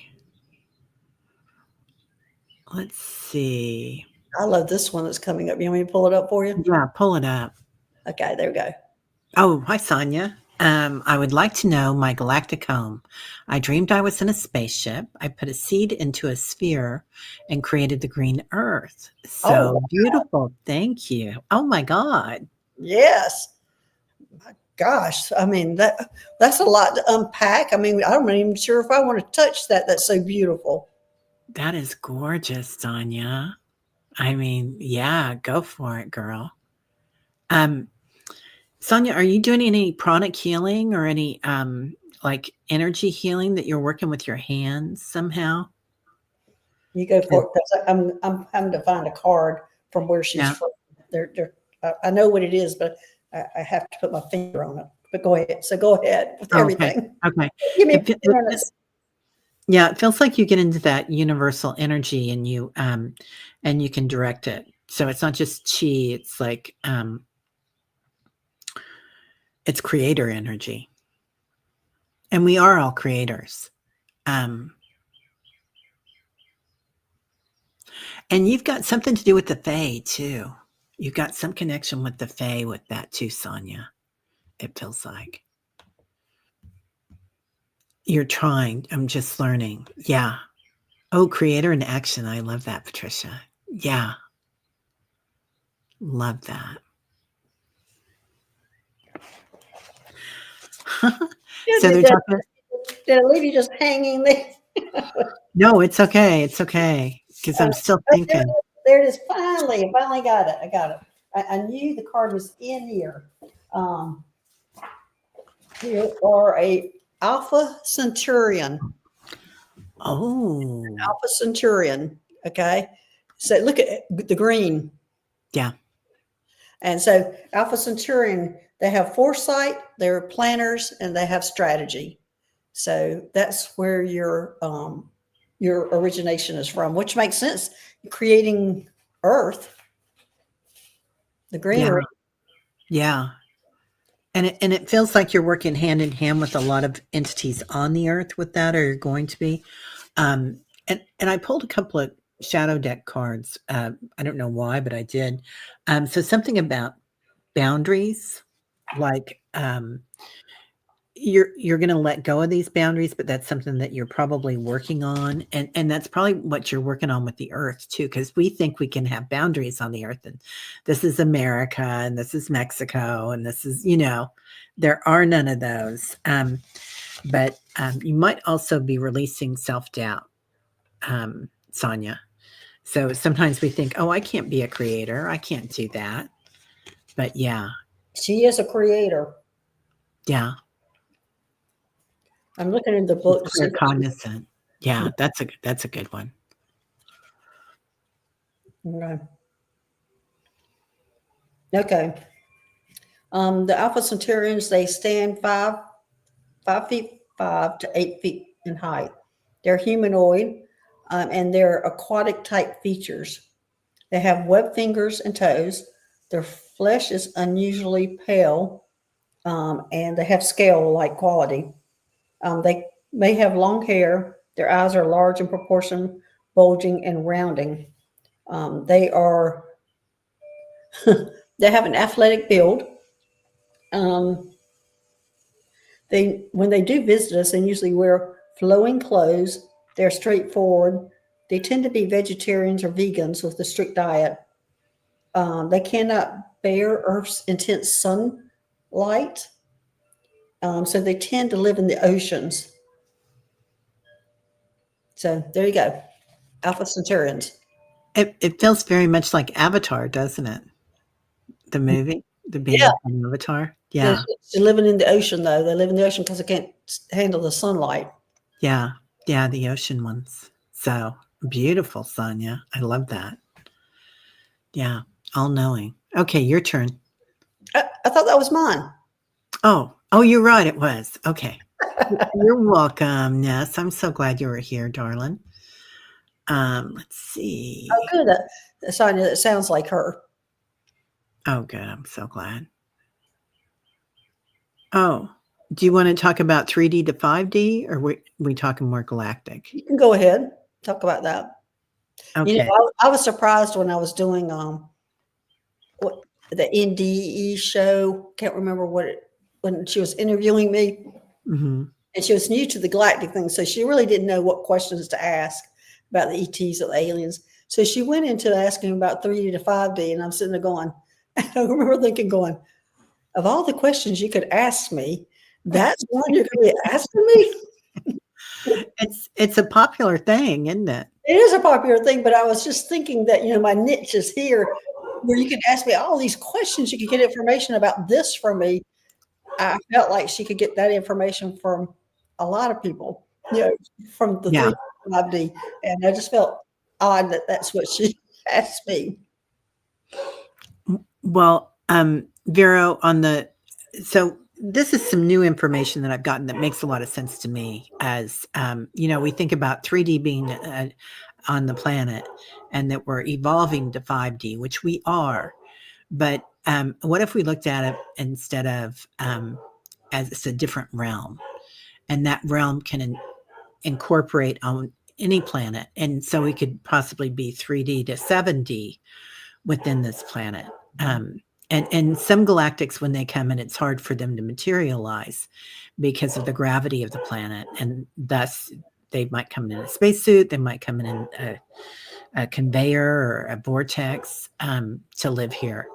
Let's see. I love this one that's coming up. You want me to pull it up for you? Yeah, pull it up. Okay, there we go. Oh, hi, Sonia. I would like to know my galactic home. I dreamed I was in a spaceship. I put a seed into a sphere and created the green earth. So Oh, beautiful. Thank you. Oh my God. yes. My gosh. I mean, that's a lot to unpack. I mean, I'm not even sure if I want to touch that. That's so beautiful. That is gorgeous, Sonia. I mean, yeah, go for it, girl. Um, Sonia, are you doing any pranic healing or any like energy healing that you're working with your hands somehow? You go for it because I'm having to find a card from where she's Yeah. from. I know what it is, but I have to put my finger on it. But go ahead. So go ahead with Okay. everything. Okay. Give me It, fe- it, it- yeah, it feels like you get into that universal energy and you can direct it. So it's not just chi, it's like it's creator energy. And we are all creators. Um and you've got something to do with the Fae too. You've got some connection with the Fae with that too, Sonia. It feels like. You're trying. I'm just learning. Yeah. Oh, creator in action. I love that, Patricia. Yeah. Love that. So they're did, talking. did I leave you just hanging there? No, it's okay. It's okay. Because I'm still thinking. There it is. Finally, I finally got it. I got it. I knew the card was in here. Um, you are a Alpha Centurion. Oh, Alpha Centurion. Okay. So look at the green. yeah. And so Alpha Centurion, they have foresight, they're planners, and they have strategy. So that's where your origination is from, which makes sense. Creating Earth, the Yeah. greenery. Yeah. And it feels like you're working hand in hand with a lot of entities on the earth with that, or you're going to be. And I pulled a couple of shadow deck cards. I don't know why, but I did. So something about boundaries, like you're going to let go of these boundaries, but that's something that you're probably working on, and that's probably what you're working on with the earth too, because we think we can have boundaries on the earth, and this is America, and this is Mexico, and this is there are none of those. But you might also be releasing self-doubt, Sonia. So sometimes we think, oh, I can't be a creator, I can't do that, but yeah. She is a creator. Yeah. I'm looking in the book to see. Clear cognizant. Yeah, that's a good one. Okay. Okay. The Alpha Centaurians, they stand 5 feet 5 to 8 feet in height. They're humanoid, and they're aquatic type features. They have webbed fingers and toes. Their flesh is unusually pale, and they have scale-like quality. They may have long hair. Their eyes are large in proportion, bulging and rounding. They are they have an athletic build. Um, they when they do visit us, they usually wear flowing clothes. They're straightforward. they tend to be vegetarians or vegans with a strict diet. They cannot bear Earth's intense sunlight, so they tend to live in the oceans. So there you go, Alpha Centaurians. It feels very much like Avatar, doesn't it? The movie, the Yeah, being from Avatar. they're, Yeah, they're living in the ocean though. They live in the ocean because they can't handle the sunlight. yeah, yeah. The ocean ones. So beautiful, Sonia. I love that. Yeah, all knowing. Okay, your turn. I thought that was mine. Oh, you're right. It was. Okay. You're welcome, Ness. I'm so glad you were here, darling. Let's Oh, see. good. Sonia, that sounds like her. Oh, good. I'm so glad. Oh, do you want to talk about 3D to 5D, or we talking more galactic? You can go ahead, talk about that. Okay. I was surprised when I was doing what the NDE show. Can't remember when she was interviewing me, Hmm. and she was new to the galactic thing, so she really didn't know what questions to ask about the ETs or the aliens. So she went into asking about 3D to 5D, and I'm sitting there going, I remember thinking, going, of all the questions you could ask me, that's one you're going to be asking me. It's a popular thing, isn't it? It is a popular thing, but I was just thinking that, my niche is here where you can ask me all these questions. You could get information about this from me. I felt like she could get that information from a lot of people, from the Yeah. 3D. And I just felt odd that that's what she asked me. Well, Vero, so this is some new information that I've gotten that makes a lot of sense to me. As we think about 3D being on the planet, and that we're evolving to 5D, which we are. But what if we looked at it instead of as it's a different realm, and that realm can incorporate on any planet, and so we could possibly be 3D to 7D within this planet. And some galactics, when they come in, it's hard for them to materialize because of the gravity of the planet, and thus they might come in a spacesuit, they might come in a conveyor or a vortex to live here.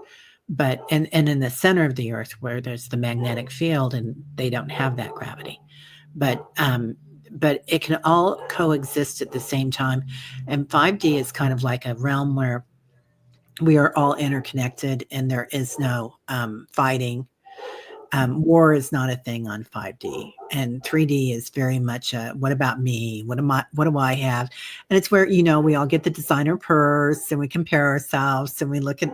But and in the center of the Earth, where there's the magnetic field, and they don't have that gravity. But it can all coexist at the same time. And 5D is kind of like a realm where we are all interconnected, and there is no fighting. War is not a thing on 5D, and 3D is very much what about me? What do I have? And it's where, we all get the designer purse, and we compare ourselves, and we look at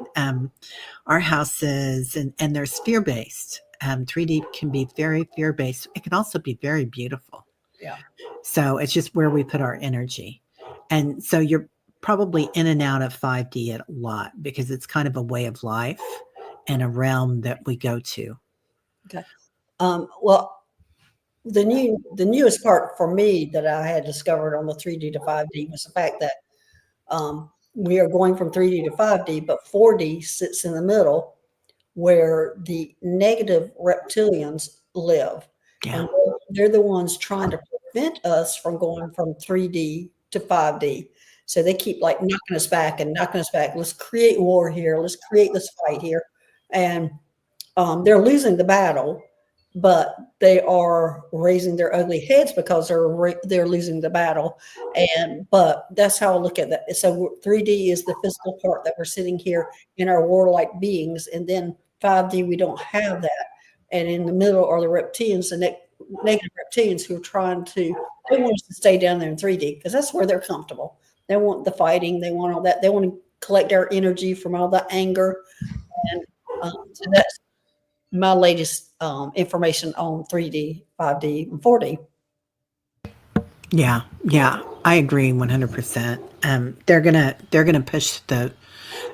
our houses, and they're sphere based. 3D can be very fear based. It can also be very beautiful. Yeah. So it's just where we put our energy. And so you're probably in and out of 5D a lot because it's kind of a way of life and a realm that we go to. Okay. Well, the newest part for me that I had discovered on the 3D to 5D was the fact that we are going from 3D to 5D, but 4D sits in the middle where the negative reptilians live. Yeah. And they're the ones trying to prevent us from going from 3D to 5D. So they keep like knocking us back and knocking us back. Let's create war here. Let's create this fight here. And they're losing the battle, but they are raising their ugly heads because they're losing the battle. But that's how I look at that. So 3D is the physical part that we're sitting here in our warlike beings, and then 5D we don't have that. And in the middle are the reptilians, the negative reptilians who are they want us to stay down there in 3D because that's where they're comfortable. They want the fighting, they want all that. They want to collect our energy from all the anger, and so that's my latest information on 3D, 5D, and 4D. Yeah, I agree 100%. They're gonna push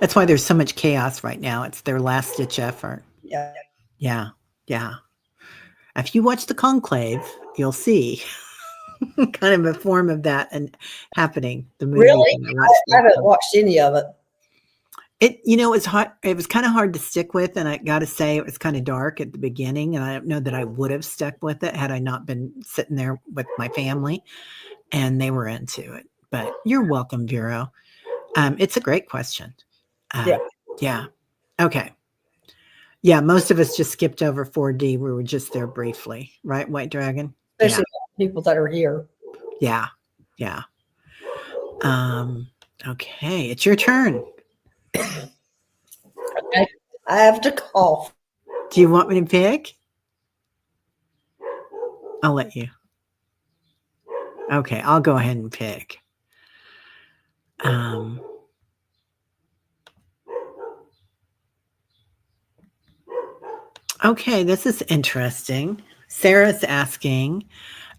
that's why there's so much chaos right now. It's their last ditch effort. Yeah. Yeah. If you watch the Conclave, you'll see kind of a form of that and happening. The movie. Really? I haven't watched any of it. It's hard. It was kind of hard to stick with, and I got to say, it was kind of dark at the beginning, and I don't know that I would have stuck with it had I not been sitting there with my family, and they were into it. But you're welcome, Vero. It's a great question. Yeah. Yeah. Okay. Yeah, most of us just skipped over 4D. We were just there briefly, right, White Dragon? Especially people that are here. Yeah. Yeah. Okay, it's your turn. Okay. I have to cough. Do you want me to pick? I'll let you. Okay, I'll go ahead and pick. Okay, this is interesting. Sarah's asking,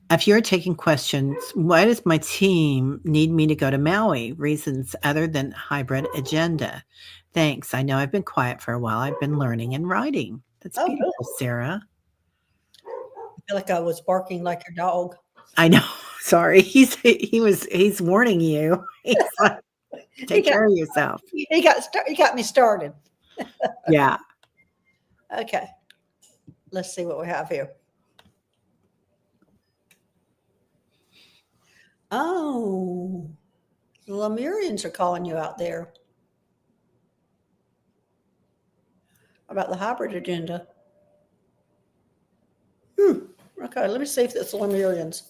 if you're taking questions, why does my team need me to go to Maui? Reasons other than hybrid agenda. Thanks. I know I've been quiet for a while. I've been learning and writing. That's beautiful, Sarah. I feel like I was barking like your dog. I know. Sorry. He's warning you. He's like, take care of yourself. He got me started. Yeah. Okay. Let's see what we have here. Oh, the Lemurians are calling you out there about the hybrid agenda. Okay, let me see if it's the Lemurians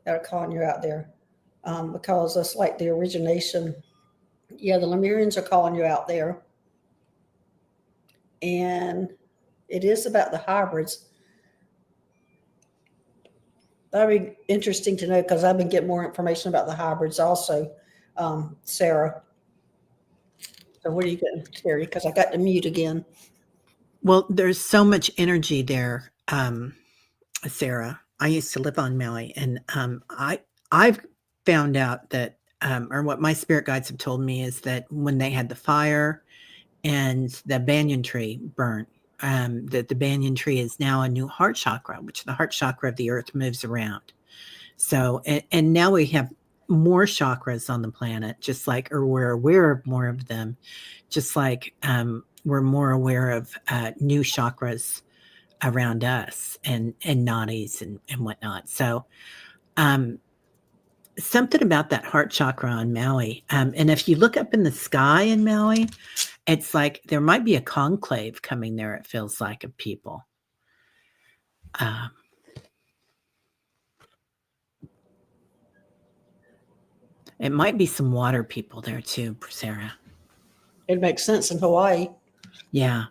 that are calling you out there, because that's like the origination. Yeah, the Lemurians are calling you out there, and it is about the hybrids. That'd be interesting to know because I've been getting more information about the hybrids also, Sarah. So what are you getting, Teri? Because I got to mute again. Well, there's so much energy there, Sarah. I used to live on Maui, and I've found out that, or what my spirit guides have told me is that when they had the fire and the banyan tree burnt, that the banyan tree is now a new heart chakra, which the heart chakra of the earth moves around. So, and now we have more chakras on the planet, just like, or we're aware of more of them, just like we're more aware of new chakras around us and nadis and whatnot. So, something about that heart chakra on Maui. And if you look up in the sky in Maui, it's like there might be a conclave coming there, it feels like, of people. It might be some water people there too, Sarah. It makes sense in Hawaii. Yeah.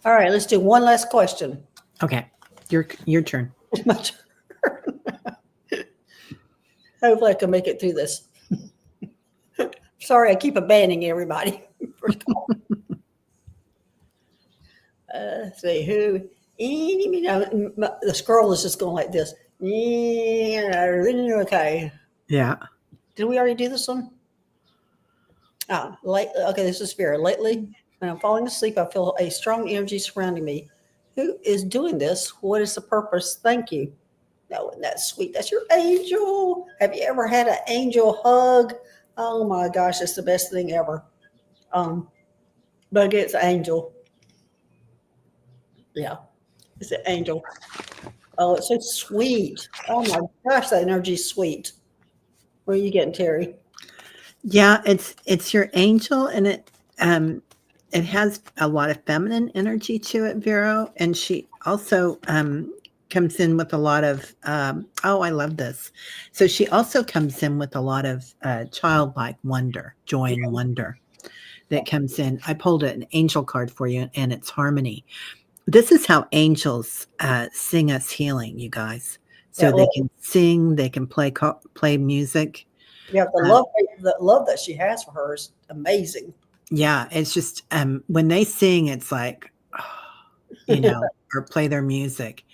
All right, let's do one last question. Okay. Your turn. My turn. Hopefully I can make it through this. Sorry, I keep abandoning everybody. Let's see who. The scroll is just going like this. Okay. Yeah. Did we already do this one? Okay, this is Spirit. Lately, when I'm falling asleep, I feel a strong energy surrounding me. Who is doing this? What is the purpose? Thank you. No, isn't that sweet? That's your angel. Have you ever had an angel hug? Oh my gosh, it's the best thing ever. But it's an angel. Yeah, it's an angel. Oh, it's so sweet. Oh my gosh, that energy's sweet. Where are you getting, Teri? Yeah, it's your angel, and it has a lot of feminine energy to it, Vero, and she also comes in with a lot of I love this. So she also comes in with a lot of childlike wonder, joy and wonder that comes in. I pulled an angel card for you, and it's harmony. This is how angels sing us healing, you guys. So they can sing, they can play music. Yeah, the love that she has for her is amazing. Yeah, it's just when they sing, it's like, or play their music.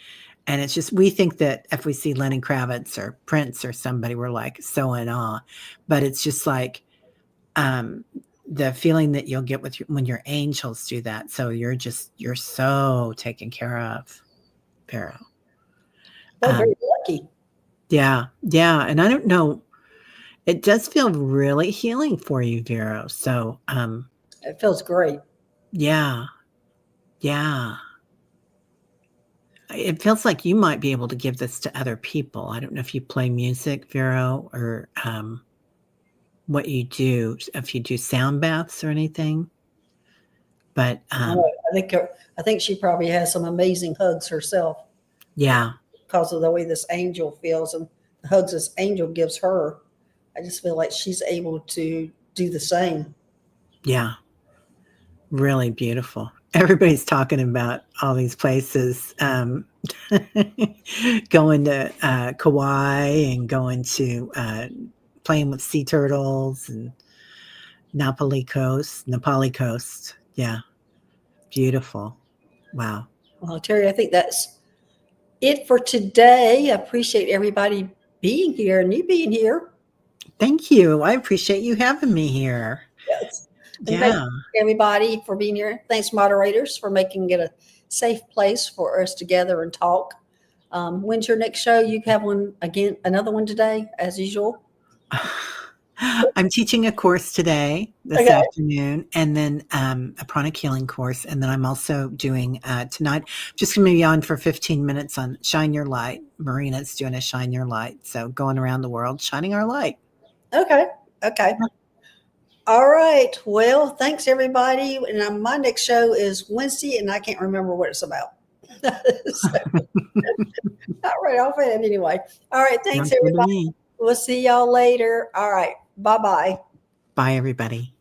And it's just, we think that if we see Lenny Kravitz or Prince or somebody, we're like so in awe. But it's just like the feeling that you'll get when your angels do that. So you're so taken care of, Vero. Very lucky. Yeah. Yeah. And I don't know, it does feel really healing for you, Vero. So It feels great. yeah. Yeah. It feels like you might be able to give this to other people. I don't know if you play music, Vero, or what you do, if you do sound baths or anything. But I think she probably has some amazing hugs herself yeah, because of the way this angel feels and the hugs this angel gives her. I just feel like she's able to do the same. yeah, really beautiful. Everybody's talking about all these places, going to Kauai and going to playing with sea turtles and Nepali coast. Yeah, beautiful. Wow. Well, Terry, I think that's it for today. I appreciate everybody being here and you being here. Thank you. I appreciate you having me here. Yes. And thank Yeah. everybody for being here. Thanks, moderators, for making it a safe place for us to gather and talk. When's your next show? You have one again, another one today, as usual. I'm teaching a course today, this Okay. afternoon, and then a pranic healing course. And then I'm also doing tonight, just going to be on for 15 minutes on Shine Your Light. Marina's doing a Shine Your Light. So going around the world, shining our light. Okay. Okay. All right. Well, thanks, everybody. And my next show is Wednesday, and I can't remember what it's about. So, all right. I'll find it anyway. All right. Thanks, Sounds good to everybody. me. We'll see y'all later. All right. Bye bye. Bye, everybody.